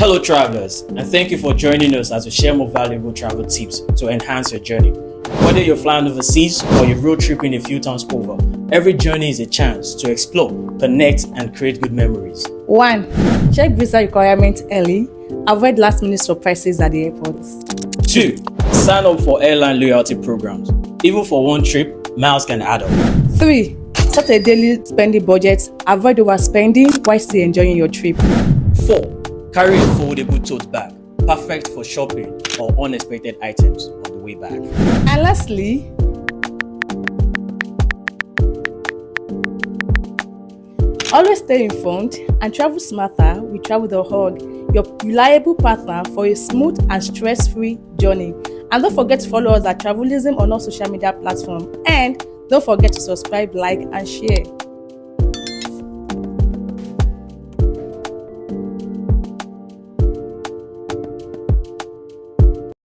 Hello, travelers, and thank you for joining us as we share more valuable travel tips to enhance your journey. Whether you're flying overseas or you're road tripping a few towns over, every journey is a chance to explore, connect, and create good memories. 1. Check visa requirements early. Avoid last-minute surprises at the airport. 2. Sign up for airline loyalty programs. Even for one trip, miles can add up. 3. Set a daily spending budget. Avoid overspending while still enjoying your trip. 4. Carry a foldable tote bag, perfect for shopping or unexpected items on the way back. And lastly, always stay informed and travel smarter with Travel.org, your reliable partner for a smooth and stress-free journey. And don't forget to follow us at Travelism on all social media platforms. And don't forget to subscribe, like, and share.